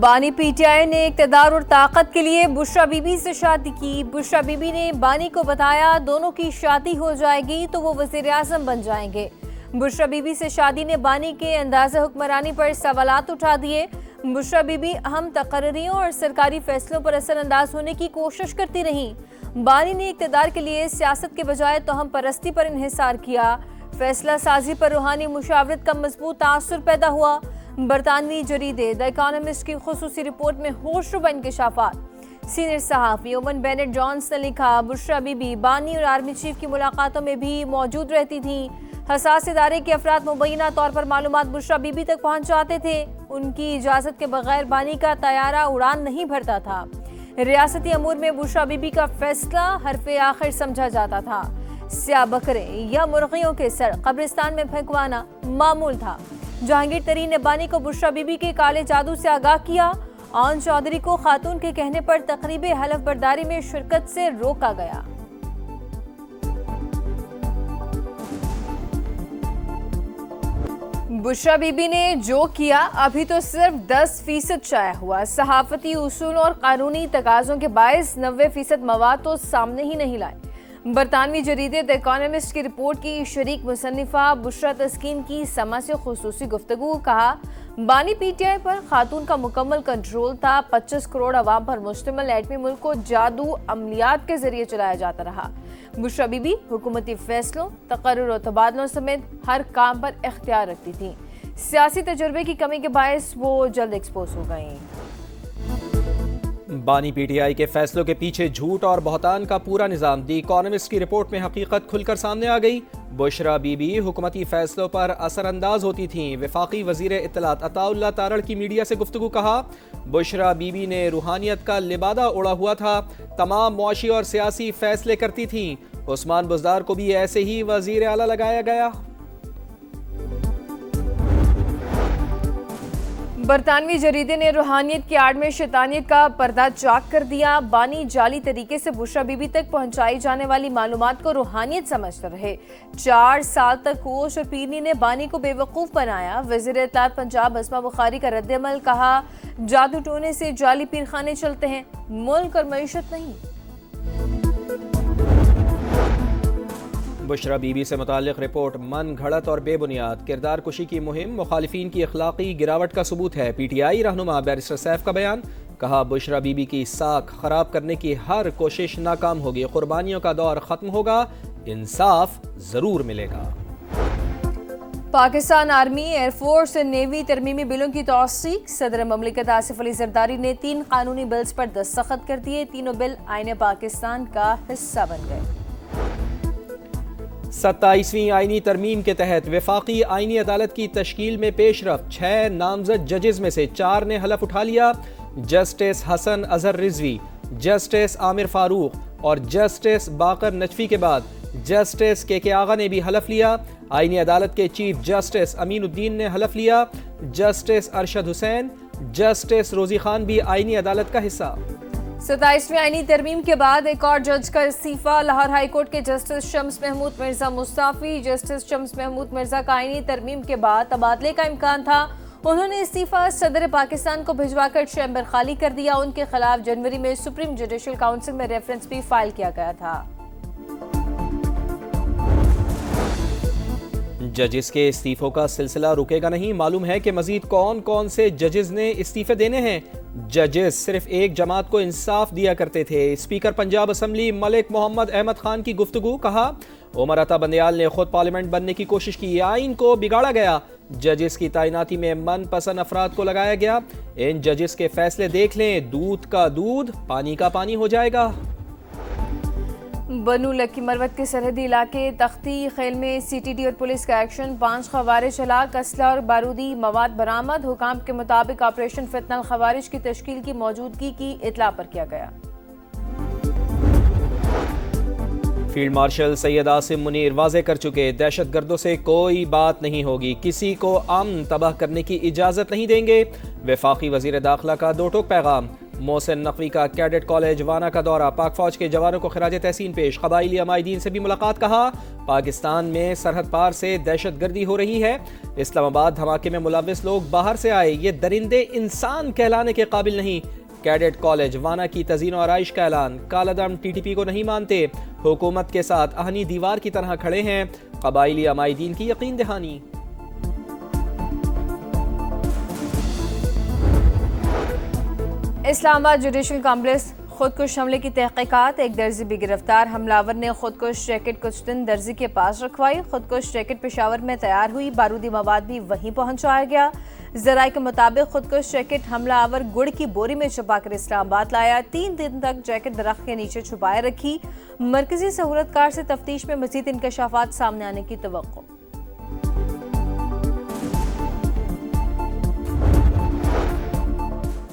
بانی P T I نے اقتدار اور طاقت کے لیے بشرا بی بی سے شادی کی۔ بشرا بی بی نے بانی کو بتایا دونوں کی شادی ہو جائے گی تو وہ وزیر اعظم بن جائیں گے۔ بشرا بی بی سے شادی نے بانی کے انداز حکمرانی پر سوالات اٹھا دیے۔ بشرا بی بی اہم تقرریوں اور سرکاری فیصلوں پر اثر انداز ہونے کی کوشش کرتی رہیں۔ بانی نے اقتدار کے لیے سیاست کے بجائے توہم پرستی پر انحصار کیا۔ فیصلہ سازی پر روحانی مشاورت کا مضبوط تاثر پیدا ہوا۔ برطانوی جریدے دی اکانومسٹ کی خصوصی رپورٹ میں ہوش ربا انکشافات۔ سینئر صحافی اوون بینٹ جونز نے لکھا، بشرا بی بی بانی اور آرمی چیف کی ملاقاتوں میں بھی موجود رہتی تھیں۔ حساس ادارے کے افراد مبینہ طور پر معلومات بشرا بی بی تک پہنچاتے تھے۔ ان کی اجازت کے بغیر بانی کا طیارہ اڑان نہیں بھرتا تھا۔ ریاستی امور میں بشرا بی بی کا فیصلہ حرف آخر سمجھا جاتا تھا۔ سیاہ بکرے یا مرغیوں کے سر قبرستان میں پھینکوانا معمول تھا۔ جہانگیر ترین نے بانی کو بشرا بی بی کے کالے جادو سے آگاہ کیا۔ آن چودھری کو خاتون کے کہنے پر تقریب حلف برداری میں شرکت سے روکا گیا۔ بشرا بی بی نے جو کیا ابھی تو صرف 10% شائع ہوا۔ صحافتی اصول اور قانونی تقاضوں کے باعث 90% مواد تو سامنے ہی نہیں لائے۔ برطانوی جریدے دی اکانومسٹ کی رپورٹ کی شریک مصنفہ بشرا تسکین کی سما سے خصوصی گفتگو، کہا بانی پی ٹی آئی پر خاتون کا مکمل کنٹرول تھا۔ 25 کروڑ عوام پر مشتمل ایٹمی ملک کو جادو عملیات کے ذریعے چلایا جاتا رہا۔ بشرا بی بی حکومتی فیصلوں، تقرر و تبادلوں سمیت ہر کام پر اختیار رکھتی تھیں۔ سیاسی تجربے کی کمی کے باعث وہ جلد ایکسپوز ہو گئیں۔ بانی پی ٹی آئی کے فیصلوں کے پیچھے جھوٹ اور بہتان کا پورا نظام۔ دی اکانومسٹ کی رپورٹ میں حقیقت کھل کر سامنے آ گئی۔ بشرا بی بی حکومتی فیصلوں پر اثر انداز ہوتی تھیں۔ وفاقی وزیر اطلاعات عطا اللہ تارڑ کی میڈیا سے گفتگو، کہا بشرا بی بی نے روحانیت کا لبادہ اوڑھا ہوا تھا، تمام معاشی اور سیاسی فیصلے کرتی تھیں۔ عثمان بزدار کو بھی ایسے ہی وزیر اعلیٰ لگایا گیا۔ برطانوی جریدے نے روحانیت کی آڑ میں شیطانیت کا پردہ چاک کر دیا۔ بانی جعلی طریقے سے بشرا بی بی تک پہنچائی جانے والی معلومات کو روحانیت سمجھتے رہے۔ 4 سال تک کوش اور پیرنی نے بانی کو بے وقوف بنایا۔ وزیر اطلاعات پنجاب اسما بخاری کا رد عمل، کہا جادو ٹونے سے جعلی پیرخانے چلتے ہیں، ملک اور معیشت نہیں۔ بشرا بی بی سے متعلق رپورٹ من گھڑت اور بے بنیاد۔ کردار کشی کی مہم مخالفین کی اخلاقی گراوٹ کا ثبوت ہے۔ پی ٹی آئی رہنما بیرسٹر سیف کا بیان، کہا بشرا بی بی کی ساکھ خراب کرنے کی ہر کوشش ناکام ہوگی۔ قربانیوں کا دور ختم ہوگا، انصاف ضرور ملے گا۔ پاکستان آرمی، ایئر فورس اور نیوی ترمیمی بلوں کی توثیق۔ صدر مملکت آصف علی زرداری نے 3 قانونی بلز پر دستخط کر دیے۔ تینوں بل آئین پاکستان کا حصہ بن گئے۔ 27ویں آئینی ترمیم کے تحت وفاقی آئینی عدالت کی تشکیل میں پیش رفت۔ 6 نامزد ججز میں سے 4 نے حلف اٹھا لیا۔ جسٹس حسن اظہر رضوی، جسٹس عامر فاروق اور جسٹس باقر نجفی کے بعد جسٹس کے آغا نے بھی حلف لیا۔ آئینی عدالت کے چیف جسٹس امین الدین نے حلف لیا۔ جسٹس ارشد حسین، جسٹس روزی خان بھی آئینی عدالت کا حصہ۔ 27ویں آئینی ترمیم کے بعد ایک اور جج کا استعفیٰ۔ لاہور ہائی کورٹ کے جسٹس شمس محمود مرزا مستعفی۔ جسٹس شمس محمود مرزا کا آئینی ترمیم کے بعد تبادلے کا امکان تھا، انہوں نے استعفیٰ صدر پاکستان کو بھجوا کر چیمبر خالی کر دیا۔ ان کے خلاف جنوری میں سپریم جوڈیشل کونسل میں ریفرنس بھی فائل کیا گیا تھا۔ ججز کے استعفوں کا سلسلہ رکے گا نہیں۔ معلوم ہے کہ مزید کون کون سے ججز نے استعفے دینے ہیں۔ ججز صرف ایک جماعت کو انصاف دیا کرتے تھے۔ اسپیکر پنجاب اسمبلی ملک محمد احمد خان کی گفتگو، کہا عمر عطا بندیال نے خود پارلیمنٹ بننے کی کوشش کی، آئین کو بگاڑا گیا۔ ججز کی تعیناتی میں من پسند افراد کو لگایا گیا۔ ان ججز کے فیصلے دیکھ لیں، دودھ کا دودھ پانی کا پانی ہو جائے گا۔ بنو لکی مروت کے سرحدی علاقے تختی خیل میں سی ٹی ڈی اور پولیس کا ایکشن۔ 5 خوارج ہلاک، اسلحہ اور بارودی مواد برآمد۔ حکام کے مطابق آپریشن فتنہ الخوارج کی تشکیل کی موجودگی کی اطلاع پر کیا گیا۔ فیلڈ مارشل سید عاصم منیر واضح کر چکے، دہشت گردوں سے کوئی بات نہیں ہوگی، کسی کو امن تباہ کرنے کی اجازت نہیں دیں گے۔ وفاقی وزیر داخلہ کا 2 ٹوک پیغام، محسن نقوی کا کیڈٹ کالج وانا کا دورہ، پاک فوج کے جوانوں کو خراج تحسین پیش، قبائلی عمائدین سے بھی ملاقات، کہا پاکستان میں سرحد پار سے دہشت گردی ہو رہی ہے، اسلام آباد دھماکے میں ملوث لوگ باہر سے آئے، یہ درندے انسان کہلانے کے قابل نہیں۔ کیڈٹ کالج وانا کی تزئین و آرائش کا اعلان، کالعدم ٹی ٹی پی کو نہیں مانتے، حکومت کے ساتھ آہنی دیوار کی طرح کھڑے ہیں، قبائلی عمائدین کی یقین دہانی۔ اسلام آباد جوڈیشل کمپلیکس خودکش حملے کی تحقیقات، ایک درزی بھی گرفتار، حملہ آور نے خودکش جیکٹ کچھ دن درزی کے پاس رکھوائی، خودکش جیکٹ پشاور میں تیار ہوئی، بارودی مواد بھی وہیں پہنچایا گیا، ذرائع کے مطابق خودکش جیکٹ حملہ آور گڑ کی بوری میں چھپا کر اسلام آباد لایا، 3 دن تک جیکٹ درخت کے نیچے چھپائے رکھی، مرکزی سہولت کار سے تفتیش میں مزید انکشافات سامنے آنے کی توقع۔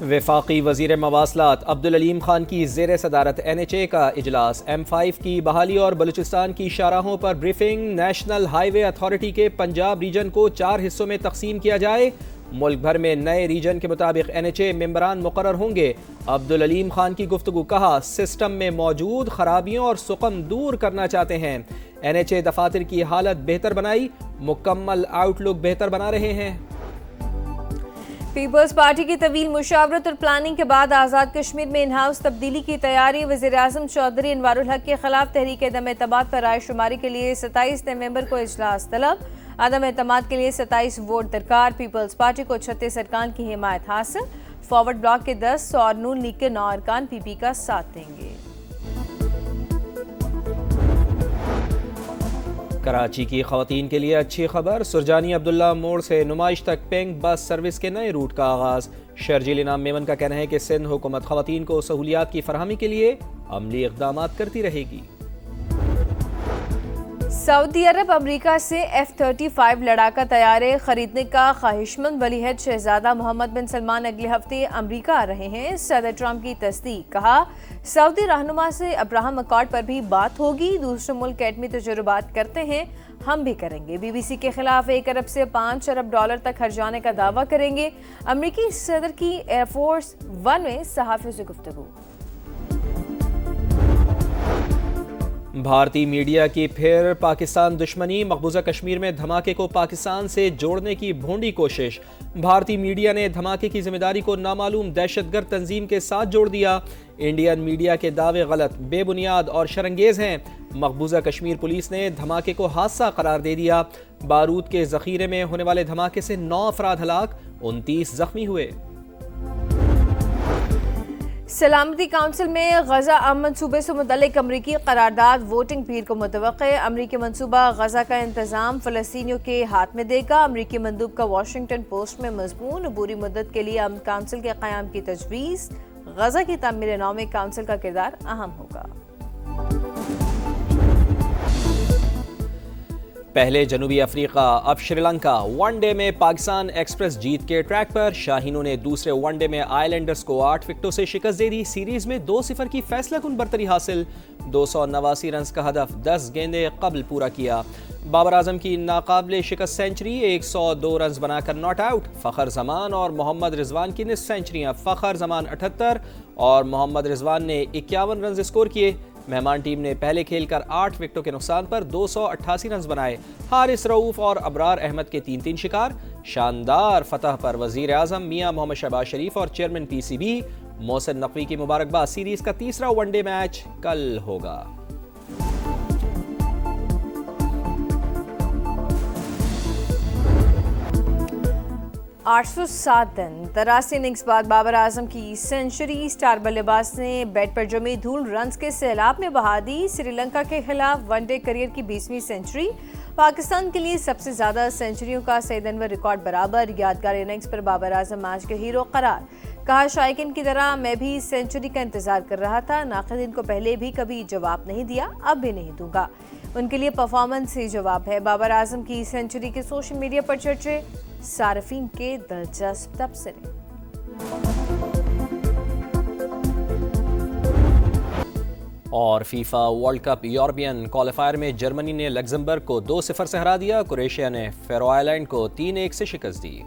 وفاقی وزیر مواصلات عبدالعلیم خان کی زیر صدارت NHA کا اجلاس، M5 کی بحالی اور بلوچستان کی شاہراہوں پر بریفنگ، نیشنل ہائی وے اتھارٹی کے پنجاب ریجن کو 4 حصوں میں تقسیم کیا جائے، ملک بھر میں نئے ریجن کے مطابق NHA ممبران مقرر ہوں گے، عبدالعلیم خان کی گفتگو، کہا سسٹم میں موجود خرابیوں اور سقم دور کرنا چاہتے ہیں، NHA دفاتر کی حالت بہتر بنائی، مکمل آؤٹ لک بہتر بنا رہے ہیں۔ پیپلز پارٹی کی طویل مشاورت اور پلاننگ کے بعد آزاد کشمیر میں ان ہاؤس تبدیلی کی تیاری، وزیر اعظم چودھری انوار الحق کے خلاف تحریک عدم اعتماد پر رائے شماری کے لیے 27 نومبر کو اجلاس طلب، عدم اعتماد کے لیے 27 ووٹ درکار، پیپلز پارٹی کو 36 ارکان کی حمایت حاصل، فارورڈ بلاک کے 10 اور نون لیگ کے 9 ارکان PP کا ساتھ دیں گے۔ کراچی کی خواتین کے لیے اچھی خبر، سرجانی عبداللہ موڑ سے نمائش تک پنک بس سروس کے نئے روٹ کا آغاز، شرجیل انعام میمن کا کہنا ہے کہ سندھ حکومت خواتین کو سہولیات کی فراہمی کے لیے عملی اقدامات کرتی رہے گی۔ سعودی عرب امریکہ سے F-35 لڑاکا طیارے خریدنے کا خواہشمند، ولی عہد شہزادہ محمد بن سلمان اگلے ہفتے امریکہ آ رہے ہیں، صدر ٹرمپ کی تصدیق، کہا سعودی رہنما سے ابراہم اکارڈ پر بھی بات ہوگی، دوسرے ملک ایٹمی تجربات کرتے ہیں، ہم بھی کریں گے، BBC کے خلاف 1 ارب سے 5 ارب ڈالر تک خرچانے کا دعویٰ کریں گے، امریکی صدر کی ایئر فورس 1 میں صحافیوں سے گفتگو۔ بھارتی میڈیا کی پھر پاکستان دشمنی، مقبوضہ کشمیر میں دھماکے کو پاکستان سے جوڑنے کی بھونڈی کوشش، بھارتی میڈیا نے دھماکے کی ذمہ داری کو نامعلوم دہشت گرد تنظیم کے ساتھ جوڑ دیا، انڈین میڈیا کے دعوے غلط، بے بنیاد اور شرنگیز ہیں، مقبوضہ کشمیر پولیس نے دھماکے کو حادثہ قرار دے دیا، بارود کے ذخیرے میں ہونے والے دھماکے سے 9 افراد ہلاک، 29 زخمی ہوئے۔ سلامتی کونسل میں غزہ منصوبے سے متعلق امریکی قرارداد ووٹنگ پیر کو متوقع، امریکی منصوبہ غزہ کا انتظام فلسطینیوں کے ہاتھ میں دے گا، امریکی مندوب کا واشنگٹن پوسٹ میں مضمون، عبوری مدت کے لیے امن کونسل کے قیام کی تجویز، غزہ کی تعمیر نو میں کونسل کا کردار اہم ہوگا۔ پہلے جنوبی افریقہ اب شری لنکا، ون ڈے میں پاکستان ایکسپریس جیت کے ٹریک پر، شاہینوں نے دوسرے ون ڈے میں آئی لینڈرز کو 8 وکٹوں سے شکست دے دی، سیریز میں 2-0 کی فیصلہ کن برتری حاصل، 289 رنز کا ہدف 10 گیندیں قبل پورا کیا، بابر اعظم کی ناقابل شکست سینچری، 102 رنز بنا کر ناٹ آؤٹ، فخر زمان اور محمد رضوان کی نصف سینچریاں، فخر زمان 78 اور محمد رضوان نے 51 رنز اسکور کیے، مہمان ٹیم نے پہلے کھیل کر 8 وکٹوں کے نقصان پر 288 رنز بنائے، حارث رؤوف اور ابرار احمد کے 3 شکار، شاندار فتح پر وزیر اعظم میاں محمد شہباز شریف اور چیئرمین PCB محسن نقوی کی مبارکباد، سیریز کا تیسرا ون ڈے میچ کل ہوگا۔ 807 دن 83 اننگز بعد بابر اعظم کی سینچری، سٹار بلے باز نے بیٹ پر جمی دھول رنز کے سیلاب میں بہا دی، سری لنکا کے خلاف ون ڈے کیریئر کی 20ویں سینچری، پاکستان کے لیے سب سے زیادہ سینچریوں کا سعید انور ریکارڈ برابر، یادگار اننگز پر بابر اعظم میچ کے ہیرو قرار، کہا شائقین کی طرح میں بھی سینچری کا انتظار کر رہا تھا، ناقدین کو پہلے بھی کبھی جواب نہیں دیا، اب بھی نہیں دوں گا، ان کے لیے پرفارمنس ہی جواب ہے، بابر اعظم کی سینچری کے سوشل میڈیا پر چرچے، صارفین کے دلچسپ تبصرے۔ اور FIFA world cup European qualifier میں جرمنی نے لگزمبرگ کو 2-0 سے ہرا دیا، کروشیا نے فیرو آئلینڈ کو 3-1 سے شکست دی۔